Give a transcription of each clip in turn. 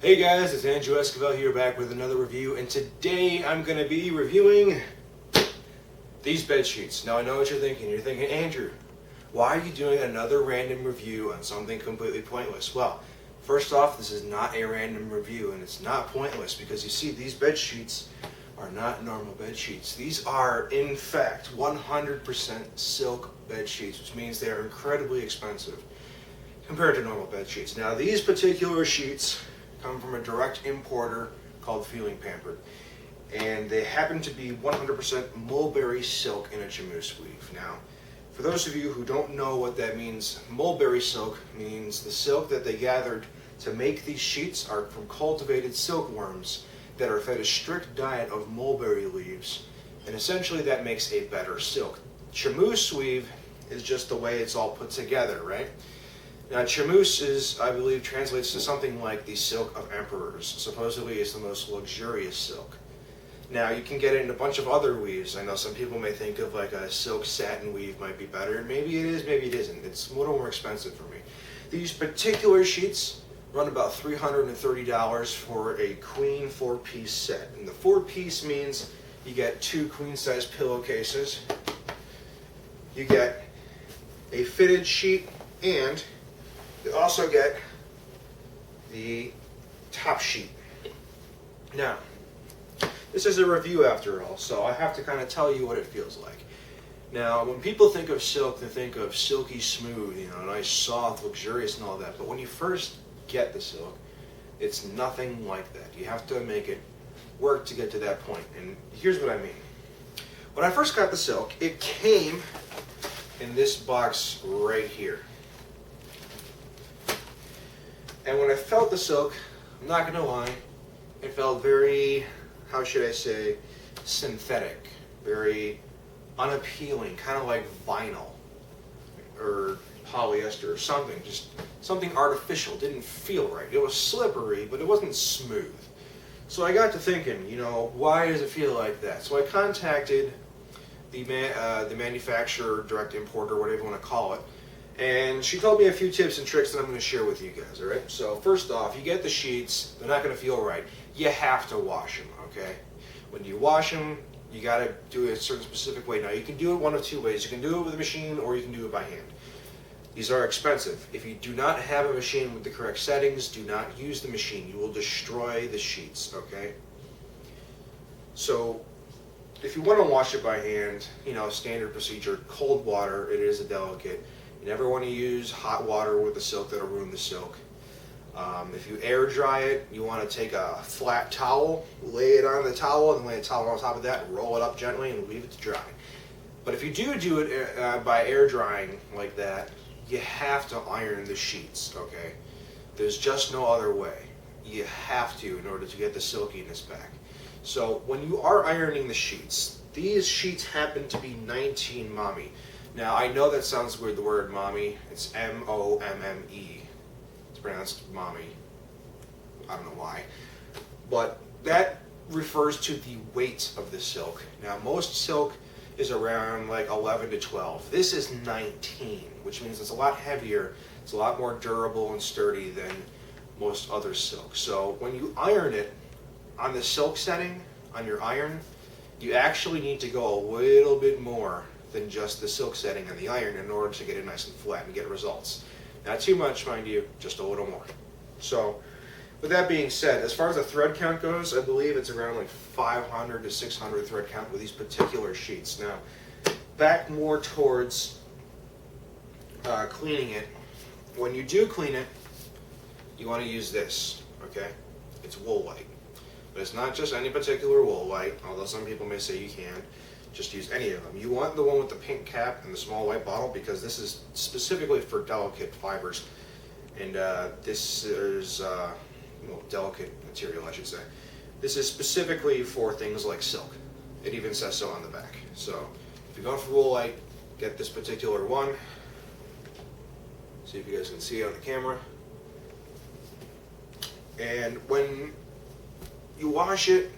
Hey guys, it's Andrew Esquivel here back with another review, and today I'm going to be reviewing these bed sheets. Now I know what you're thinking. You're thinking, Andrew, why are you doing another random review on something completely pointless? Well, first off, this is not a random review, and it's not pointless because you see these bed sheets are not normal bed sheets. These are, in fact, 100% silk bed sheets, which means they are incredibly expensive compared to normal bed sheets. Now these particular sheets come from a direct importer called Feeling Pampered, and they happen to be 100% mulberry silk in a charmeuse weave. Now, for those of you who don't know what that means, mulberry silk means the silk that they gathered to make these sheets are from cultivated silkworms that are fed a strict diet of mulberry leaves, and essentially that makes a better silk. Charmeuse weave is just the way it's all put together, right? Now, charmeuse is, I believe, translates to something like the silk of emperors. Supposedly, it's the most luxurious silk. Now, you can get it in a bunch of other weaves. I know some people may think of like a silk satin weave might be better. Maybe it is, maybe it isn't. It's a little more expensive for me. These particular sheets run about $330 for a queen 4-piece set. And the 4-piece means you get 2 queen-size pillowcases, you get a fitted sheet, and you also get the top sheet. Now, this is a review after all, so I have to kind of tell you what it feels like. Now, when people think of silk, they think of silky smooth, nice, soft, luxurious and all that. But when you first get the silk, it's nothing like that. You have to make it work to get to that point. And here's what I mean. When I first got the silk, it came in this box right here. And when I felt the silk, I'm not gonna lie, it felt very, how should I say, synthetic, very unappealing, kind of like vinyl or polyester or something, just something artificial. Didn't feel right. It was slippery, but it wasn't smooth. So I got to thinking, why does it feel like that? So I contacted the manufacturer, direct importer, whatever you want to call it, and she told me a few tips and tricks that I'm going to share with you guys, all right? So first off, you get the sheets, they're not going to feel right. You have to wash them, okay? When you wash them, you got to do it a certain specific way. Now, you can do it one of 2 ways. You can do it with a machine or you can do it by hand. These are expensive. If you do not have a machine with the correct settings, do not use the machine. You will destroy the sheets, okay? So if you want to wash it by hand, standard procedure, cold water, it is a delicate. You never want to use hot water with the silk, that'll ruin the silk. If you air dry it, you want to take a flat towel, lay it on the towel, and lay a towel on top of that, roll it up gently, and leave it to dry. But if you do it by air drying like that, you have to iron the sheets, okay? There's just no other way. You have to in order to get the silkiness back. So when you are ironing the sheets, these sheets happen to be 19 momme. Now, I know that sounds weird, the word momme. It's M-O-M-M-E. It's pronounced mommy. I don't know why. But that refers to the weight of the silk. Now, most silk is around like 11 to 12. This is 19, which means it's a lot heavier. It's a lot more durable and sturdy than most other silk. So when you iron it on the silk setting, on your iron, you actually need to go a little bit more than just the silk setting on the iron in order to get it nice and flat and get results. Not too much, mind you, just a little more. So, with that being said, as far as the thread count goes, I believe it's around like 500 to 600 thread count with these particular sheets. Now, back more towards cleaning it. When you do clean it, you want to use this, okay? It's Woolite. But it's not just any particular Woolite, although some people may say you can. Just use any of them. You want the one with the pink cap and the small white bottle because this is specifically for delicate fibers. And this is, delicate material, I should say. This is specifically for things like silk. It even says so on the back. So if you're going for Woolite, get this particular one. See if you guys can see it on the camera. And when you wash it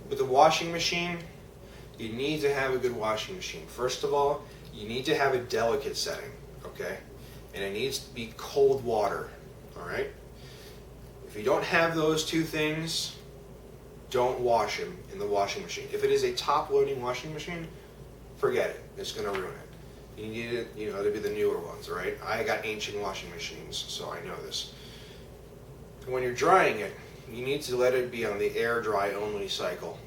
with the washing machine, you need to have a good washing machine. First of all, you need to have a delicate setting, okay? And it needs to be cold water, all right? If you don't have those two things, don't wash them in the washing machine. If it is a top-loading washing machine, forget it. It's going to ruin it. You need it, you know, to be the newer ones, right? I got ancient washing machines, so I know this. When you're drying it, you need to let it be on the air dry only cycle.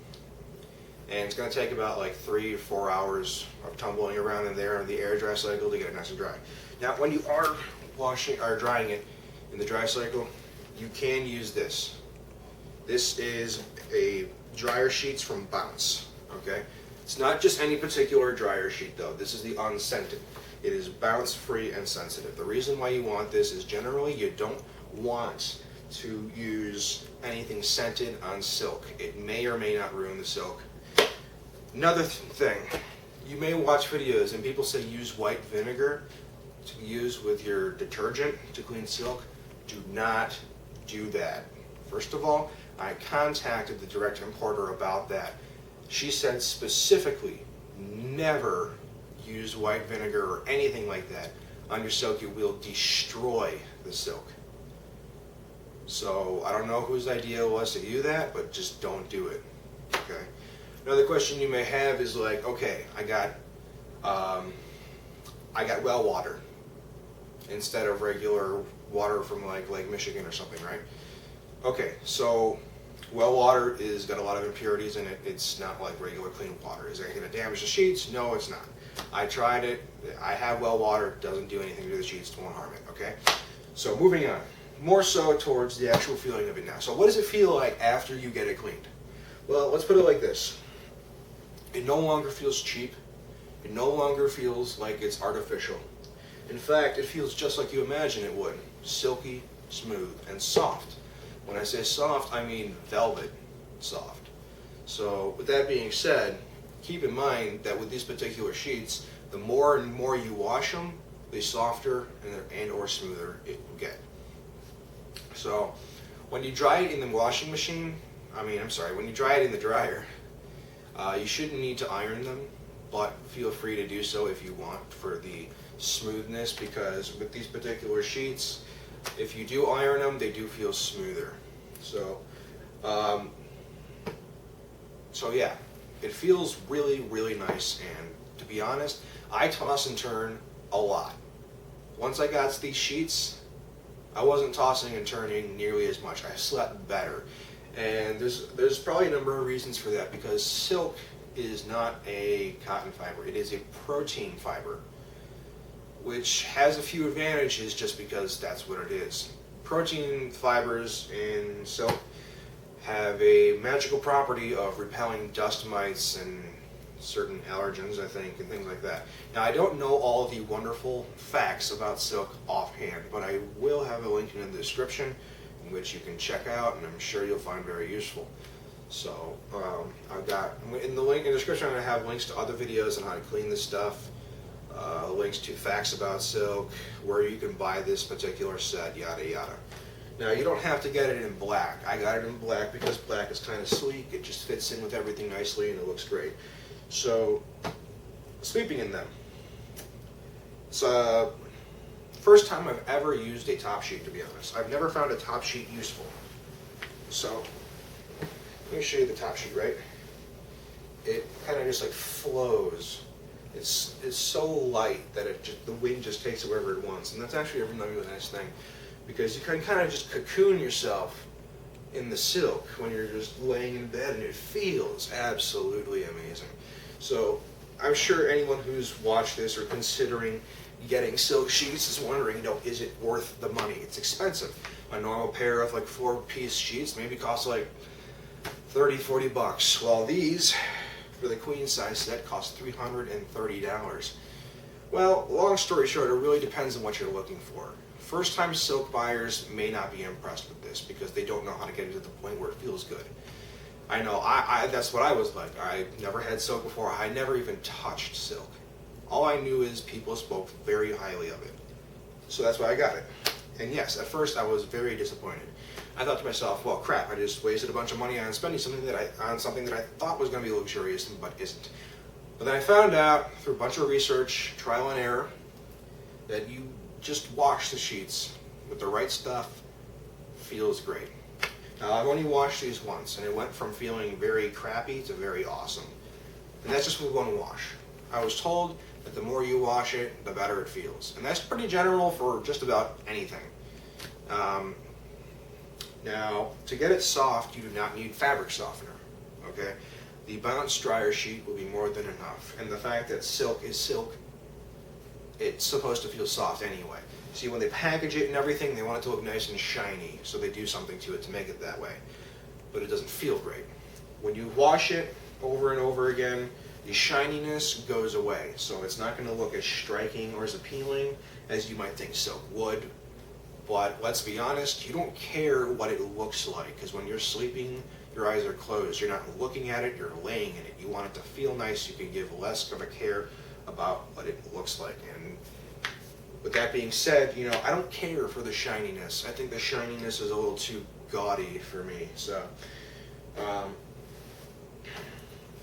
And it's going to take about like 3 or 4 hours of tumbling around in there on the air dry cycle to get it nice and dry. Now, when you are washing or drying it in the dry cycle, you can use this. This is a dryer sheets from Bounce, okay? It's not just any particular dryer sheet though. This is the unscented. It is bounce free and sensitive. The reason why you want this is generally you don't want to use anything scented on silk. It may or may not ruin the silk. Another thing, you may watch videos and people say use white vinegar to use with your detergent to clean silk. Do not do that. First of all, I contacted the direct importer about that. She said specifically, never use white vinegar or anything like that on your silk. You will destroy the silk. So I don't know whose idea it was to do that, but just don't do it. Okay. Another question you may have is like, okay, I got well water instead of regular water from like Lake Michigan or something, right? Okay, so well water is got a lot of impurities in it. It's not like regular clean water. Is it going to damage the sheets? No, it's not. I tried it. I have well water. It doesn't do anything to the sheets. It won't harm it. Okay. So moving on, more so towards the actual feeling of it now. So what does it feel like after you get it cleaned? Well, let's put it like this. It no longer feels cheap. It no longer feels like it's artificial. In fact, it feels just like you imagine it would. Silky, smooth, and soft. When I say soft, I mean velvet soft. So with that being said, keep in mind that with these particular sheets, the more and more you wash them, the softer and or smoother it will get. So when you dry it in the washing machine, when you dry it in the dryer, you shouldn't need to iron them, but feel free to do so if you want for the smoothness, because with these particular sheets, if you do iron them, they do feel smoother. So, yeah, it feels really, really nice. And to be honest, I toss and turn a lot. Once I got these sheets, I wasn't tossing and turning nearly as much. I slept better. And there's probably a number of reasons for that, because silk is not a cotton fiber. It is a protein fiber, which has a few advantages just because that's what it is. Protein fibers in silk have a magical property of repelling dust mites and certain allergens, I think, and things like that. Now, I don't know all of the wonderful facts about silk offhand, but I will have a link in the description in which you can check out, and I'm sure you'll find very useful. So, I've got, in the description, I'm going to have links to other videos on how to clean this stuff. Links to facts about silk, where you can buy this particular set, yada yada. Now, you don't have to get it in black. I got it in black because black is kind of sleek. It just fits in with everything nicely and it looks great. So, sleeping in them. It's first time I've ever used a top sheet, to be honest. I've never found a top sheet useful. So, let me show you the top sheet, right? It kind of just like flows. It's so light that the wind just takes it wherever it wants, and that's actually a really nice thing, because you can kind of just cocoon yourself in the silk when you're just laying in bed, and it feels absolutely amazing. So I'm sure anyone who's watched this or considering getting silk sheets is wondering, is it worth the money? It's expensive. A normal pair of like 4-piece sheets maybe costs like $30-40 bucks, while these for the queen size set cost $330. Well, long story short, it really depends on what you're looking for. First time silk buyers may not be impressed with this because they don't know how to get it to the point where it feels good. I know, that's what I was like. I never had silk before. I never even touched silk. All I knew is people spoke very highly of it. So that's why I got it. And yes, at first I was very disappointed. I thought to myself, well, crap, I just wasted a bunch of money on spending something that I thought was going to be luxurious, but isn't. But then I found out through a bunch of research, trial and error, that you just wash the sheets with the right stuff, feels great. Now, I've only washed these once, and it went from feeling very crappy to very awesome. And that's just with one wash. I was told that the more you wash it, the better it feels. And that's pretty general for just about anything. Now, to get it soft, you do not need fabric softener, okay? The bounce dryer sheet will be more than enough. And the fact that silk is silk, it's supposed to feel soft anyway. See, when they package it and everything, they want it to look nice and shiny, so they do something to it to make it that way. But it doesn't feel great. When you wash it over and over again, the shininess goes away. So it's not going to look as striking or as appealing as you might think silk would. But let's be honest, you don't care what it looks like, because when you're sleeping, your eyes are closed. You're not looking at it, you're laying in it. You want it to feel nice. You can give less of a care about what it looks like. And with that being said, you know, I don't care for the shininess. I think the shininess is a little too gaudy for me. So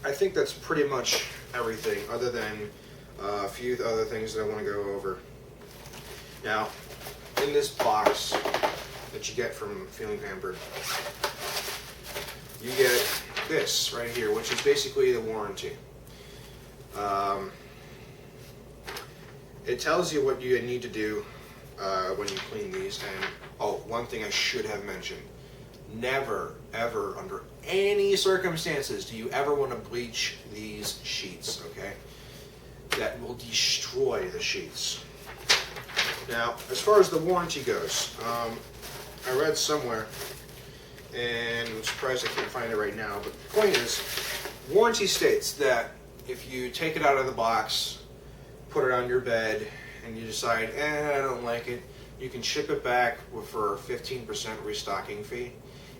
I think that's pretty much everything, other than a few other things that I want to go over. Now, in this box that you get from Feeling Pampered, you get this right here, which is basically the warranty. It tells you what you need to do when you clean these. And oh, one thing I should have mentioned: never, ever, under any circumstances, do you ever want to bleach these sheets. Okay, that will destroy the sheets. Now, as far as the warranty goes, I read somewhere, and I'm surprised I can't find it right now, but the point is, warranty states that if you take it out of the box, put it on your bed, and you decide, I don't like it, you can ship it back for a 15% restocking fee.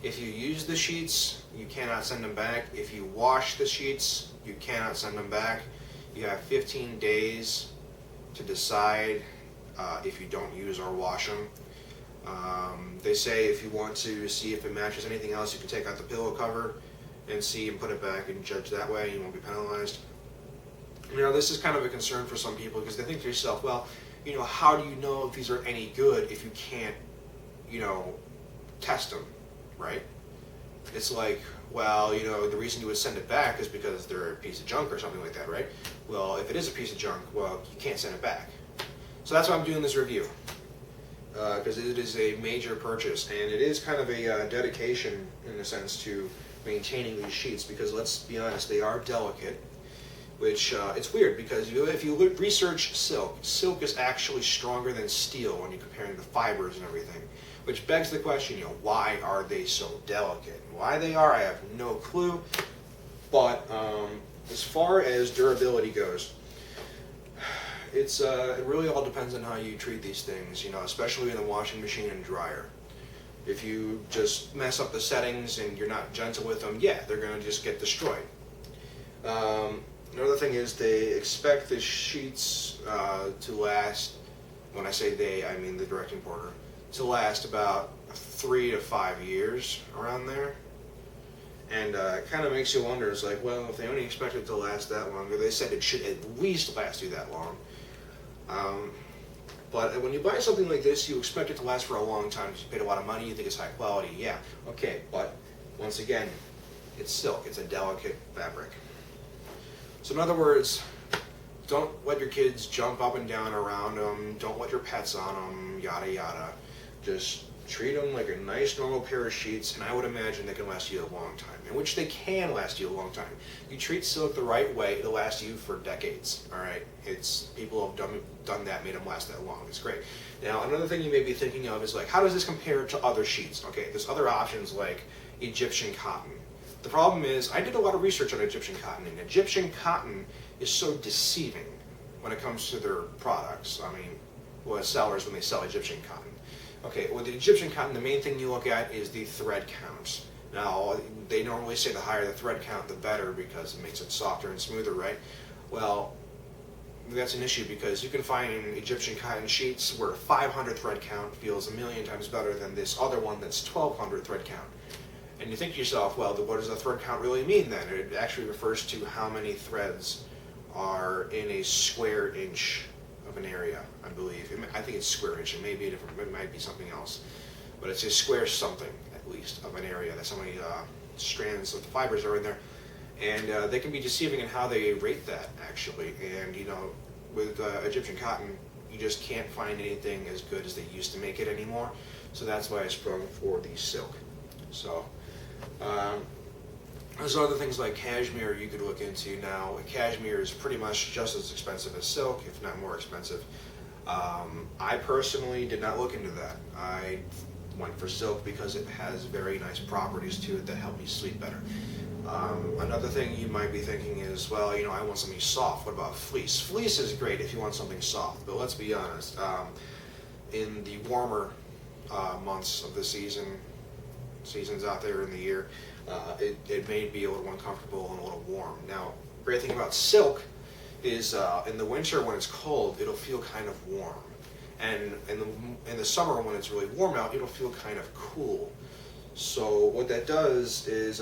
If you use the sheets, you cannot send them back. If you wash the sheets, you cannot send them back. You have 15 days to decide if you don't use or wash them. They say if you want to see if it matches anything else, you can take out the pillow cover and see and put it back and judge that way. You won't be penalized. You know, this is kind of a concern for some people, because they think to yourself, well, you know, how do you know if these are any good if you can't, you know, test them, right? It's like, well, you know, the reason you would send it back is because they're a piece of junk or something like that, right? Well, if it is a piece of junk, well, you can't send it back. So that's why I'm doing this review, because it is a major purchase, and it is kind of a dedication, in a sense, to maintaining these sheets, because let's be honest, they are delicate. Which, it's weird, because if you research silk, silk is actually stronger than steel when you're comparing the fibers and everything. Which begs the question, you know, why are they so delicate? Why they are, I have no clue. But as far as durability goes, it really all depends on how you treat these things, you know, especially in the washing machine and dryer. If you just mess up the settings and you're not gentle with them, yeah, they're going to just get destroyed. Another thing is they expect the sheets to last, when I say they, I mean the direct importer, to last about 3 to 5 years, around there. And it kind of makes you wonder, it's like, well, if they only expect it to last that long, or they said it should at least last you that long. But when you buy something like this, you expect it to last for a long time, because you paid a lot of money, you think it's high quality, yeah, okay, but once again, it's silk, it's a delicate fabric. So in other words, don't let your kids jump up and down around them, don't let your pets on them, yada yada. Just treat them like a nice normal pair of sheets, and I would imagine they can last you a long time, in which they can last you a long time. You treat silk the right way, it'll last you for decades, alright? People have done that, made them last that long, it's great. Now, another thing you may be thinking of is like, how does this compare to other sheets? Okay, there's other options like Egyptian cotton. The problem is, I did a lot of research on Egyptian cotton, and Egyptian cotton is so deceiving when it comes to their products. I mean, well, sellers, when they sell Egyptian cotton. Okay, with the Egyptian cotton, the main thing you look at is the thread count. Now, they normally say the higher the thread count, the better, because it makes it softer and smoother, right? Well, that's an issue, because you can find Egyptian cotton sheets where 500 thread count feels a million times better than this other one that's 1200 thread count. And you think to yourself, well, what does a thread count really mean then? It actually refers to how many threads are in a square inch of an area, I believe. I think it's square inch. It may be different. It might be something else. But it's a square something. at least, of an area that so many strands of fibers are in there. And they can be deceiving in how they rate that, actually. And, you know, with Egyptian cotton, you just can't find anything as good as they used to make it anymore. So that's why I sprung for the silk. So, there's other things like cashmere you could look into now. Cashmere is pretty much just as expensive as silk, if not more expensive. I personally did not look into that. I went for silk because it has very nice properties to it that help me sleep better. Another thing you might be thinking is, well, you know, I want something soft. What about fleece? Fleece is great if you want something soft, but let's be honest. In the warmer months of the seasons out there in the year, it may be a little uncomfortable and a little warm. Now, great thing about silk is in the winter when it's cold, it'll feel kind of warm, and in the summer when it's really warm out, it'll feel kind of cool. So what that does is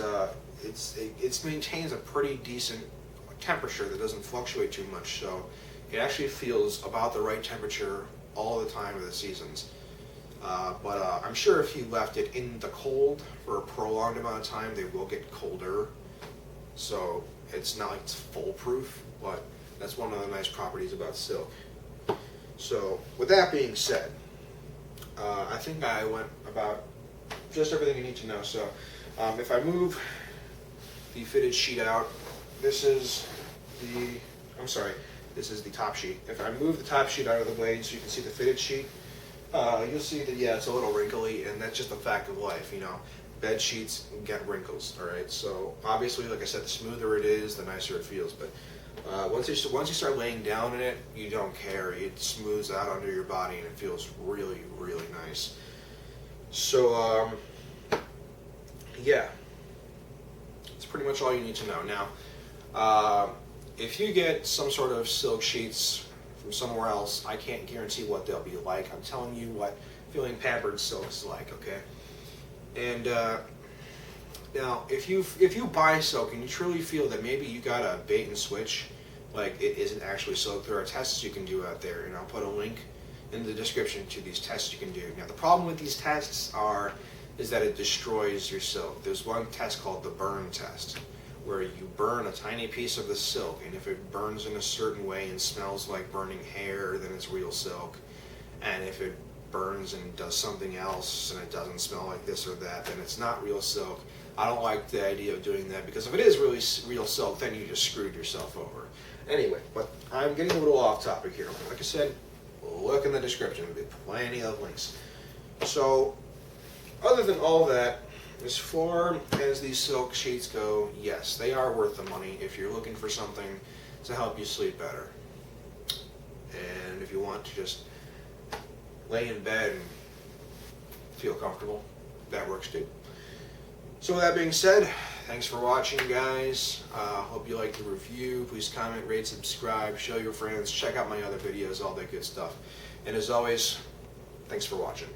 it maintains a pretty decent temperature that doesn't fluctuate too much. So it actually feels about the right temperature all the time of the seasons. But I'm sure if you left it in the cold for a prolonged amount of time, they will get colder. So it's not like it's foolproof, but that's one of the nice properties about silk. So with that being said, I think I went about just everything you need to know. So if I move the fitted sheet out, this is the top sheet. If I move the top sheet out of the blade so you can see the fitted sheet, you'll see that, yeah, it's a little wrinkly, and that's just a fact of life, you know. Bed sheets get wrinkles, all right? So obviously, like I said, the smoother it is, the nicer it feels. But once you start laying down in it, you don't care. It smooths out under your body, and it feels really, really nice. So, yeah, that's pretty much all you need to know. Now, if you get some sort of silk sheets from somewhere else, I can't guarantee what they'll be like. I'm telling you what feeling pampered silk is like, okay? And now, if you buy silk and you truly feel that maybe you got a bait and switch, like it isn't actually silk, there are tests you can do out there, and I'll put a link in the description to these tests you can do. Now, the problem with these tests is that it destroys your silk. There's one test called the burn test, where you burn a tiny piece of the silk, and if it burns in a certain way and smells like burning hair, then it's real silk. And if it burns and does something else and it doesn't smell like this or that, then it's not real silk. I don't like the idea of doing that, because if it is really real silk, then you just screwed yourself over. Anyway, but I'm getting a little off topic here. Like I said, look in the description. There'll be plenty of links. So, other than all that, as far as these silk sheets go, yes, they are worth the money if you're looking for something to help you sleep better. And if you want to just lay in bed and feel comfortable, that works too. So with that being said, thanks for watching, guys. Hope you liked the review. Please comment, rate, subscribe, show your friends, check out my other videos, all that good stuff. And as always, thanks for watching.